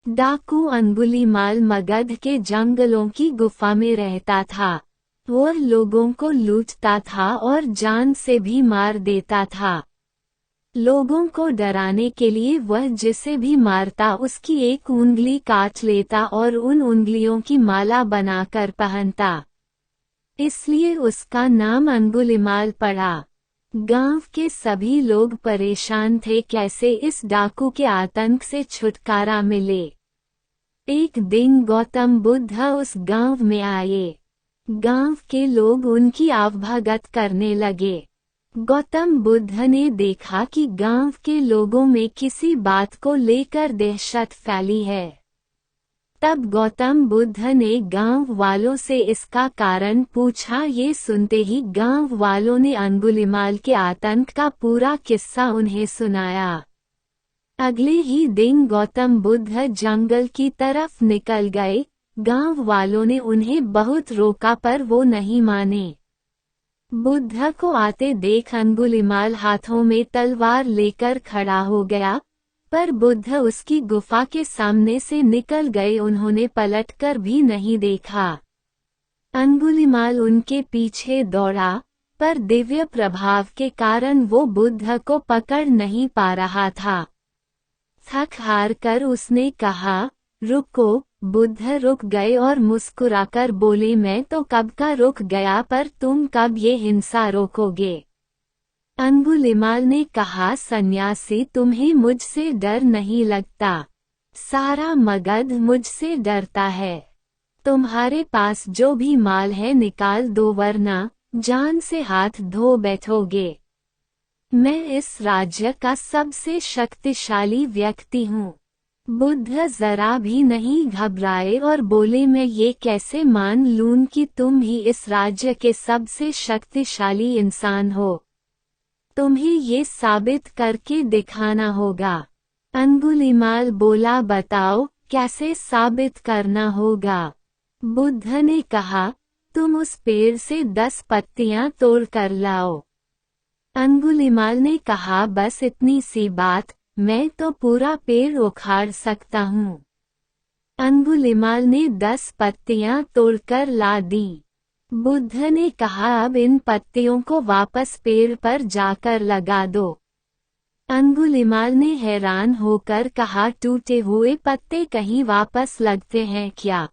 डाकू अंगुलीमाल मगध के जंगलों की गुफा में रहता था। वह लोगों को लूटता था और जान से भी मार देता था। लोगों को डराने के लिए वह जिसे भी मारता उसकी एक उंगली काट लेता और उन उंगलियों की माला बनाकर पहनता। इसलिए उसका नाम अंगुलीमाल पड़ा। गांव के सभी लोग परेशान थे कैसे इस डाकू के आतंक से छुटकारा मिले। एक दिन गौतम बुद्ध उस गांव में आए। गांव के लोग उनकी आवभगत करने लगे। गौतम बुद्ध ने देखा कि गांव के लोगों में किसी बात को लेकर दहशत फैली है। तब गौतम बुद्ध ने गांव वालों से इसका कारण पूछा। ये सुनते ही गांव वालों ने अंगुलीमाल के आतंक का पूरा किस्सा उन्हें सुनाया। अगले ही दिन गौतम बुद्ध जंगल की तरफ निकल गए। गांव वालों ने उन्हें बहुत रोका पर वो नहीं माने। बुद्ध को आते देख अंगुलीमाल हाथों में तलवार लेकर खड़ा हो गया, पर बुद्ध उसकी गुफा के सामने से निकल गए। उन्होंने पलटकर भी नहीं देखा। अंगुलीमाल उनके पीछे दौड़ा, पर दिव्य प्रभाव के कारण वो बुद्ध को पकड़ नहीं पा रहा था। थक हार कर उसने कहा, रुको। बुद्ध रुक गए और मुस्कुराकर बोले, मैं तो कब का रुक गया, पर तुम कब ये हिंसा रोकोगे। अंगुलीमाल ने कहा, सन्यासी, तुम्हें मुझसे डर नहीं लगता। सारा मगध मुझसे डरता है। तुम्हारे पास जो भी माल है निकाल दो, वरना जान से हाथ धो बैठोगे। मैं इस राज्य का सबसे शक्तिशाली व्यक्ति हूँ। बुद्ध जरा भी नहीं घबराए और बोले, मैं ये कैसे मान लूं कि तुम ही इस राज्य के सबसे शक्तिशाली इंसान हो। तुम्हें ये साबित करके दिखाना होगा। अंगुलीमाल बोला, बताओ कैसे साबित करना होगा। बुद्ध ने कहा, तुम उस पेड़ से 10 पत्तियां तोड़ कर लाओ। अंगुलीमाल ने कहा, बस इतनी सी बात, मैं तो पूरा पेड़ उखाड़ सकता हूँ। अंगुलीमाल ने 10 पत्तियां तोड़कर ला दी। बुद्ध ने कहा, अब इन पत्तियों को वापस पेड़ पर जाकर लगा दो। अंगुलीमाल ने हैरान होकर कहा, टूटे हुए पत्ते कहीं वापस लगते हैं क्या?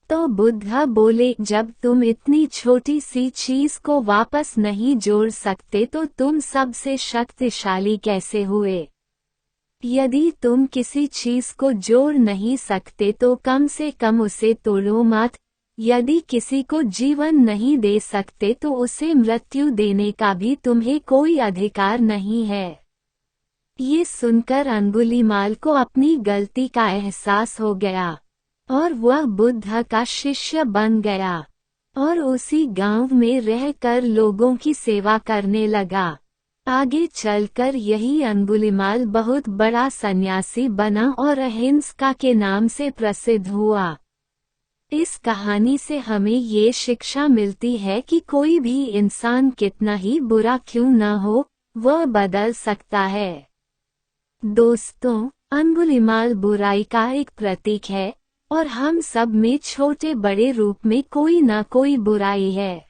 तो बुद्ध बोले, जब तुम इतनी छोटी सी चीज को वापस नहीं जोड़ सकते तो तुम सबसे शक्तिशाली कैसे हुए? यदि तुम किसी चीज को जोड़ नहीं सकते तो कम से कम उसे तोड़ो मत। यदि किसी को जीवन नहीं दे सकते तो उसे मृत्यु देने का भी तुम्हें कोई अधिकार नहीं है। ये सुनकर अंगुलीमाल को अपनी गलती का एहसास हो गया और वह बुद्ध का शिष्य बन गया और उसी गांव में रहकर लोगों की सेवा करने लगा। आगे चलकर यही अंगुलीमाल बहुत बड़ा सन्यासी बना और अहिंसा के नाम से प्रसिद्ध हुआ। इस कहानी से हमें ये शिक्षा मिलती है कि कोई भी इंसान कितना ही बुरा क्यों न हो, वह बदल सकता है। दोस्तों, अंगुलीमाल बुराई का एक प्रतीक है और हम सब में छोटे बड़े रूप में कोई न कोई बुराई है।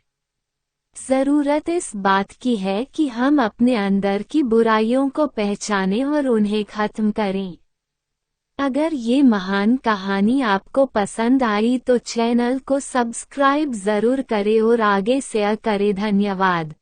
जरूरत इस बात की है कि हम अपने अंदर की बुराइयों को पहचानें और उन्हें खत्म करें। अगर ये महान कहानी आपको पसंद आई तो चैनल को सब्सक्राइब जरूर करें और आगे शेयर करें। धन्यवाद।